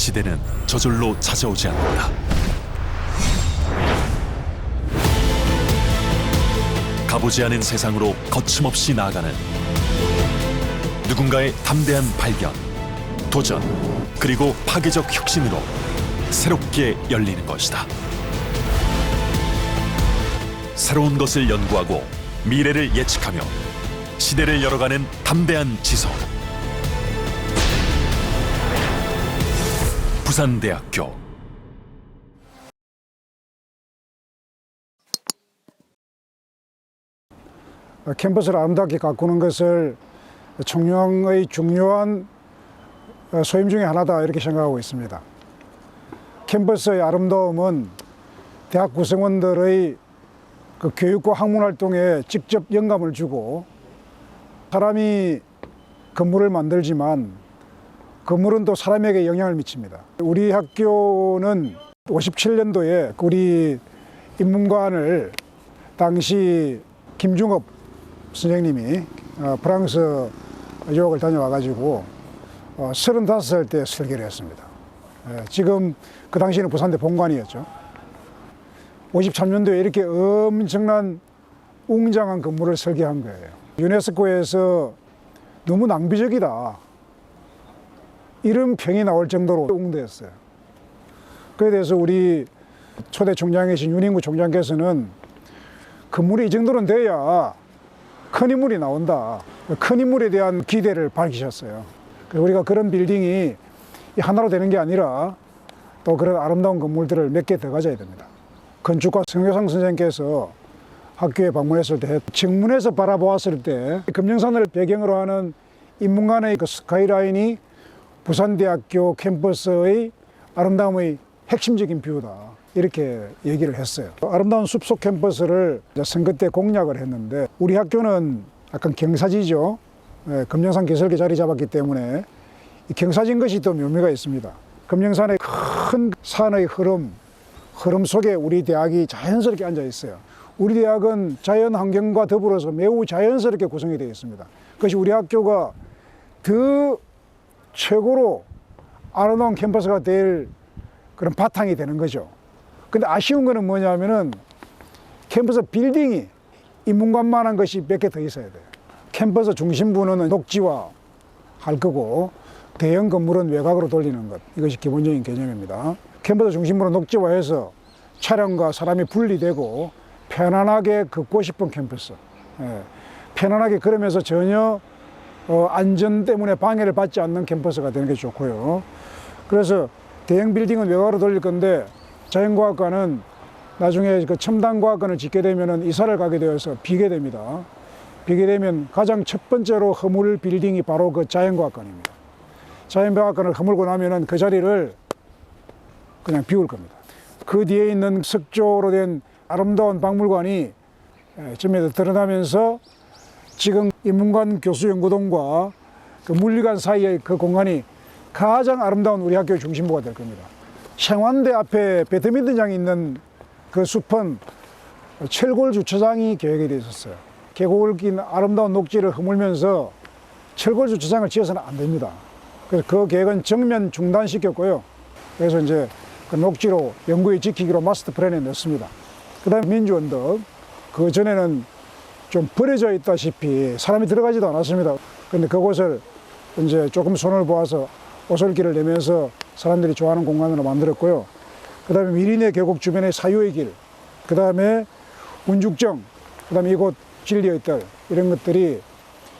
시대는 저절로 찾아오지 않는다. 가보지 않은 세상으로 거침없이 나아가는 누군가의 담대한 발견, 도전, 그리고 파괴적 혁신으로 새롭게 열리는 것이다. 새로운 것을 연구하고 미래를 예측하며 시대를 열어가는 담대한 지성. 부산대학교. 캠퍼스를 아름답게 가꾸는 것을 청룡의 중요한 소임 중에 하나다 이렇게 생각하고 있습니다. 캠퍼스의 아름다움은 대학 구성원들의 그 교육과 학문 활동에 직접 영감을 주고, 사람이 건물을 만들지만 건물은 또 사람에게 영향을 미칩니다. 우리 학교는 57년도에 우리 인문관을 당시 김중업 선생님이 프랑스 유학을 다녀와가지고 35살 때 설계를 했습니다. 지금 그 당시에는 부산대 본관이었죠. 53년도에 이렇게 엄청난 웅장한 건물을 설계한 거예요. 유네스코에서 너무 낭비적이다 이런 평이 나올 정도로 웅대했어요. 그에 대해서 우리 초대 총장이신 윤인구 총장께서는 건물이 이 정도는 돼야 큰 인물이 나온다, 큰 인물에 대한 기대를 밝히셨어요. 그래서 우리가 그런 빌딩이 하나로 되는 게 아니라 또 그런 아름다운 건물들을 몇 개 더 가져야 됩니다. 건축가 성효상 선생님께서 학교에 방문했을 때 정문에서 바라보았을 때 금령산을 배경으로 하는 인문관의 그 스카이라인이 부산대학교 캠퍼스의 아름다움의 핵심적인 뷰다 이렇게 얘기를 했어요. 아름다운 숲속 캠퍼스를 선거 때 공약을 했는데, 우리 학교는 약간 경사지죠. 금령산 개설계 자리 잡았기 때문에 이 경사진 것이 또 묘미가 있습니다. 금령산의 큰 산의 흐름 속에 우리 대학이 자연스럽게 앉아 있어요. 우리 대학은 자연 환경과 더불어서 매우 자연스럽게 구성이 되어 있습니다. 그것이 우리 학교가 더 최고로 아름다운 캠퍼스가 될 그런 바탕이 되는 거죠. 근데 아쉬운 거는 뭐냐면은 캠퍼스 빌딩이 인문관만한 것이 몇 개 더 있어야 돼요. 캠퍼스 중심부는 녹지화 할 거고, 대형 건물은 외곽으로 돌리는 것, 이것이 기본적인 개념입니다. 캠퍼스 중심부로 녹지화해서 차량과 사람이 분리되고 편안하게 걷고 싶은 캠퍼스, 편안하게 걸으면서 전혀 안전 때문에 방해를 받지 않는 캠퍼스가 되는 게 좋고요. 그래서 대형 빌딩은 외곽으로 돌릴 건데, 자연과학과는 나중에 그 첨단과학관을 짓게 되면 이사를 가게 되어서 비게 됩니다. 비게 되면 가장 첫 번째로 허물 빌딩이 바로 그 자연과학관입니다. 자연과학관을 허물고 나면은 그 자리를 그냥 비울 겁니다. 그 뒤에 있는 석조로 된 아름다운 박물관이 점에 드러나면서 지금 인문관 교수연구동과 그 물리관 사이의 그 공간이 가장 아름다운 우리 학교의 중심부가 될 겁니다. 생환대 앞에 배드민턴장이 있는 그 숲은 철골 주차장이 계획이 되어 있었어요. 계곡을 낀 아름다운 녹지를 허물면서 철골 주차장을 지어서는 안 됩니다. 그래서 그 계획은 정면 중단시켰고요. 그래서 이제 그 녹지로 영구히 지키기로 마스터 플랜에 넣습니다. 그 다음에 민주언덕, 그 전에는 좀 버려져 있다시피 사람이 들어가지도 않았습니다. 근데 그곳을 이제 조금 손을 보아서 오솔길을 내면서 사람들이 좋아하는 공간으로 만들었고요. 그 다음에 미리네 계곡 주변의 사유의 길, 그 다음에 운죽정, 그 다음에 이곳 진리의 뜰, 이런 것들이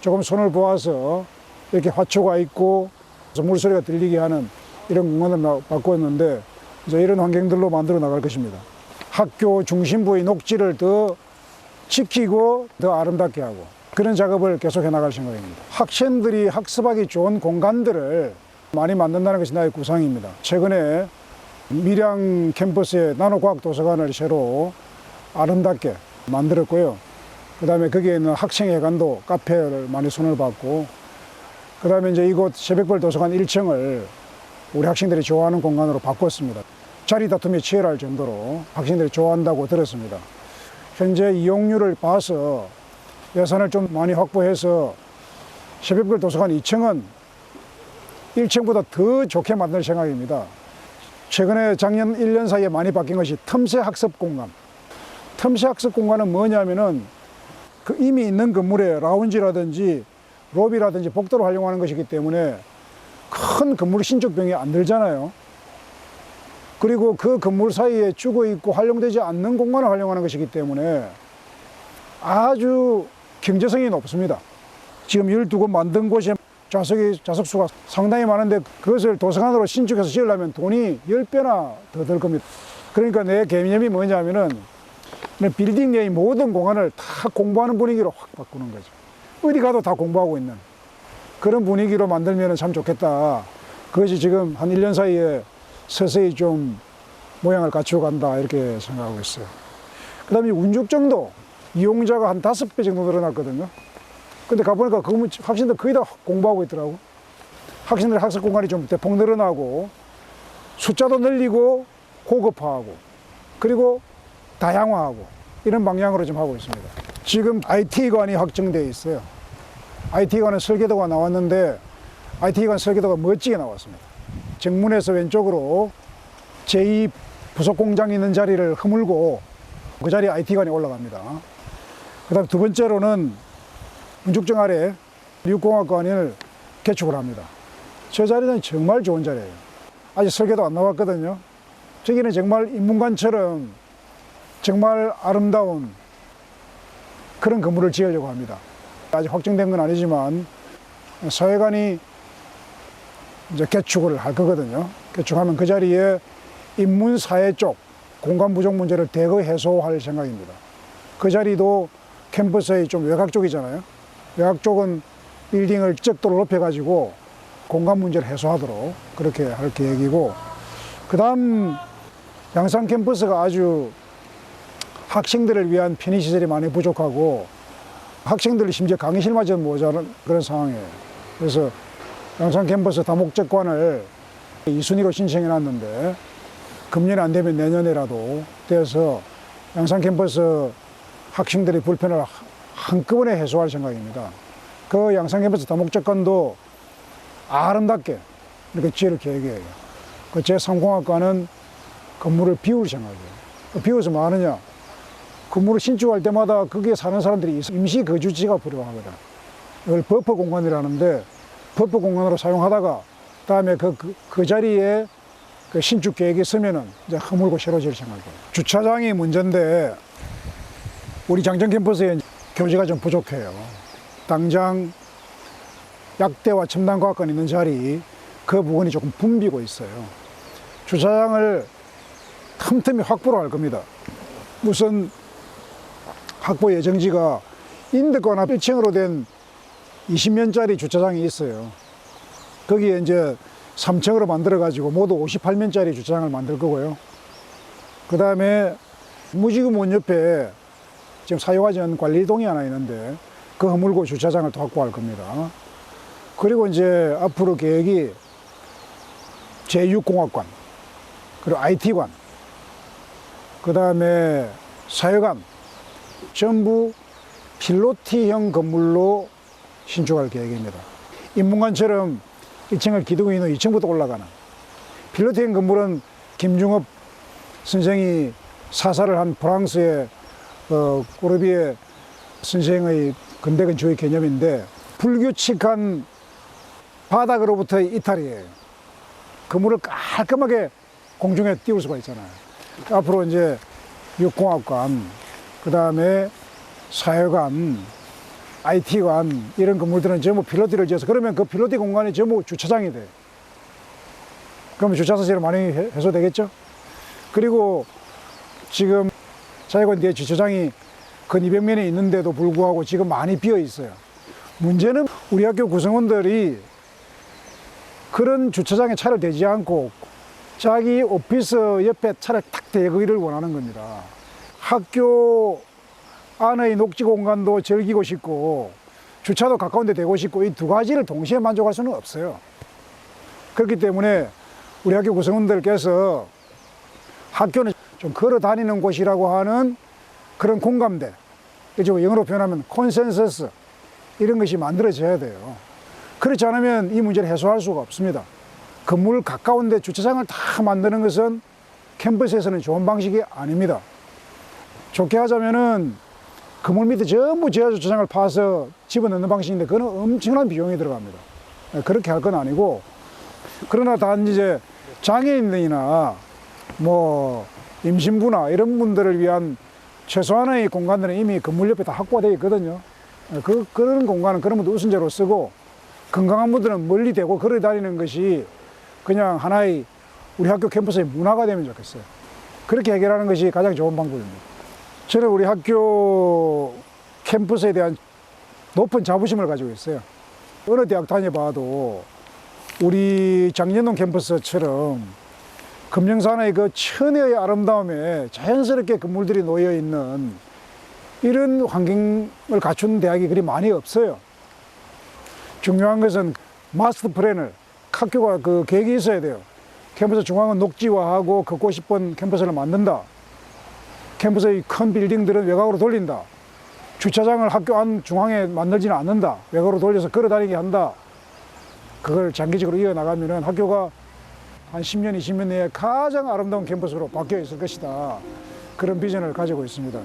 조금 손을 보아서 이렇게 화초가 있고 물소리가 들리게 하는 이런 공간을 바꾸었는데, 이제 이런 환경들로 만들어 나갈 것입니다. 학교 중심부의 녹지를 더 지키고 더 아름답게 하고, 그런 작업을 계속해 나갈 생각입니다. 학생들이 학습하기 좋은 공간들을 많이 만든다는 것이 나의 구상입니다. 최근에 밀양 캠퍼스에 나노과학 도서관을 새로 아름답게 만들었고요. 그 다음에 거기에 있는 학생회관도 카페를 많이 손을 봤고, 그 다음에 이제 이곳 새벽별 도서관 1층을 우리 학생들이 좋아하는 공간으로 바꿨습니다. 자리 다툼이 치열할 정도로 학생들이 좋아한다고 들었습니다. 현재 이용률을 봐서 예산을 좀 많이 확보해서 새벽별 도서관 2층은 1층보다 더 좋게 만들 생각입니다. 최근에 작년 1년 사이에 많이 바뀐 것이 틈새 학습 공간. 틈새 학습 공간은 뭐냐면은 그 이미 있는 건물에 라운지라든지 로비라든지 복도를 활용하는 것이기 때문에 큰 건물 신축 병이 안 들잖아요. 그리고 그 건물 사이에 죽어 있고 활용되지 않는 공간을 활용하는 것이기 때문에 아주 경제성이 높습니다. 지금 12곳 만든 곳에 좌석수가 상당히 많은데 그것을 도서관으로 신축해서 지으려면 돈이 10배나 더 들 겁니다. 그러니까 내 개념이 뭐냐면은 빌딩 내의 모든 공간을 다 공부하는 분위기로 확 바꾸는 거죠. 어디 가도 다 공부하고 있는 그런 분위기로 만들면 참 좋겠다. 그것이 지금 한 1년 사이에 서서히 좀 모양을 갖추어 간다 이렇게 생각하고 있어요. 그 다음에 운죽정도 이용자가 한 5배 정도 늘어났거든요. 근데 가보니까 학생들 거의 다 공부하고 있더라고. 학생들 학습 공간이 좀 대폭 늘어나고 숫자도 늘리고 고급화하고 그리고 다양화하고 이런 방향으로 좀 하고 있습니다. 지금 IT관이 확정되어 있어요. IT관은 설계도가 나왔는데 IT관 설계도가 멋지게 나왔습니다. 정문에서 왼쪽으로 제2 부속공장이 있는 자리를 허물고 그 자리에 IT관이 올라갑니다. 그 다음 두 번째로는 운죽정 아래 육공학관을 개축을 합니다. 저 자리는 정말 좋은 자리예요. 아직 설계도 안 나왔거든요. 저기는 정말 인문관처럼 정말 아름다운 그런 건물을 지으려고 합니다. 아직 확정된 건 아니지만 사회관이 이제 개축을 할 거거든요. 개축하면 그 자리에 인문사회 쪽 공간 부족 문제를 대거 해소할 생각입니다. 그 자리도 캠퍼스의 좀 외곽 쪽이잖아요. 외곽 쪽은 빌딩을 적도로 높여가지고 공간 문제를 해소하도록 그렇게 할 계획이고, 그 다음 양산 캠퍼스가 아주 학생들을 위한 편의시설이 많이 부족하고 학생들이 심지어 강의실마저 모자란 그런 상황이에요. 그래서 양산 캠퍼스 다목적관을 2순위로 신청해 놨는데 금년에 안 되면 내년에라도 돼서 양산 캠퍼스 학생들의 불편을 한꺼번에 해소할 생각입니다. 그 양산 캠퍼스 다목적관도 아름답게 이렇게 지을 계획이에요. 그 제3공학과는 건물을 비울 생각이에요. 비워서 뭐 하느냐? 건물을 신축할 때마다 거기에 사는 사람들이 임시 거주지가 필요하거든. 이걸 버퍼 공간이라는데 버퍼 공간으로 사용하다가 다음에 그 자리에 그 신축 계획이 있으면은 이제 허물고 새로 지을 생각이에요. 주차장이 문제인데 우리 장정 캠퍼스에 교지가 좀 부족해요. 당장 약대와 첨단과학관 있는 자리 그 부분이 조금 붐비고 있어요. 주차장을 틈틈이 확보를 할 겁니다. 우선 확보 예정지가 인덕관 앞 1층으로 된 20면짜리 주차장이 있어요. 거기에 이제 3층으로 만들어가지고 모두 58면짜리 주차장을 만들 거고요. 그 다음에 무지개문 옆에 지금 사용하지 않는 관리동이 하나 있는데 그 허물고 주차장을 또 확보할 겁니다. 그리고 이제 앞으로 계획이 제6공학관, 그리고 IT관, 그 다음에 사회관, 전부 필로티형 건물로 신축할 계획입니다. 인문관처럼 1층을 기둥이 있는 2층부터 올라가는 필로티형 건물은 김중업 선생이 사사를 한 프랑스의 꼬르비에 선생의 근대건축의 개념인데 불규칙한 바닥으로부터의 이탈이에요. 건물을 깔끔하게 공중에 띄울 수가 있잖아요. 앞으로 이제 육공학관, 그 다음에 사회관, IT관 이런 건물들은 전부 필로티를 지어서 그러면 그 필로티 공간이 전부 주차장이 돼요. 그러면 주차사실이 많이 해소되겠죠? 그리고 지금 사회관 뒤에 주차장이 근 200면에 있는데도 불구하고 지금 많이 비어 있어요. 문제는 우리 학교 구성원들이 그런 주차장에 차를 대지 않고 자기 오피스 옆에 차를 탁 대기를 원하는 겁니다. 학교 안의 녹지 공간도 즐기고 싶고 주차도 가까운 데 대고 싶고 이 두 가지를 동시에 만족할 수는 없어요. 그렇기 때문에 우리 학교 구성원들께서 학교는 좀 걸어 다니는 곳이라고 하는 그런 공감대, 영어로 표현하면 콘센서스 이런 것이 만들어져야 돼요. 그렇지 않으면 이 문제를 해소할 수가 없습니다. 건물 가까운 데 주차장을 다 만드는 것은 캠퍼스에서는 좋은 방식이 아닙니다. 좋게 하자면은 건물 밑에 전부 지하 주차장을 파서 집어넣는 방식인데 그거는 엄청난 비용이 들어갑니다. 그렇게 할 건 아니고, 그러나 단지 이제 장애인이나 뭐 임신부나 이런 분들을 위한 최소한의 공간들은 이미 건물 옆에 다 확보되어 있거든요. 그런 공간은 그런 분들 우선적으로 쓰고, 건강한 분들은 멀리 대고 걸어 다니는 것이 그냥 하나의 우리 학교 캠퍼스의 문화가 되면 좋겠어요. 그렇게 해결하는 것이 가장 좋은 방법입니다. 저는 우리 학교 캠퍼스에 대한 높은 자부심을 가지고 있어요. 어느 대학 다녀봐도 우리 장년동 캠퍼스처럼 금령산의 그 천혜의 아름다움에 자연스럽게 건물들이 놓여 있는 이런 환경을 갖춘 대학이 그리 많이 없어요. 중요한 것은 마스터 플랜을, 학교가 그 계획이 있어야 돼요. 캠퍼스 중앙은 녹지화하고 걷고 싶은 캠퍼스를 만든다. 캠퍼스의 큰 빌딩들은 외곽으로 돌린다. 주차장을 학교 안 중앙에 만들지는 않는다. 외곽으로 돌려서 걸어 다니게 한다. 그걸 장기적으로 이어나가면은 학교가 한 10년, 20년 내에 가장 아름다운 캠퍼스로 바뀌어 있을 것이다. 그런 비전을 가지고 있습니다.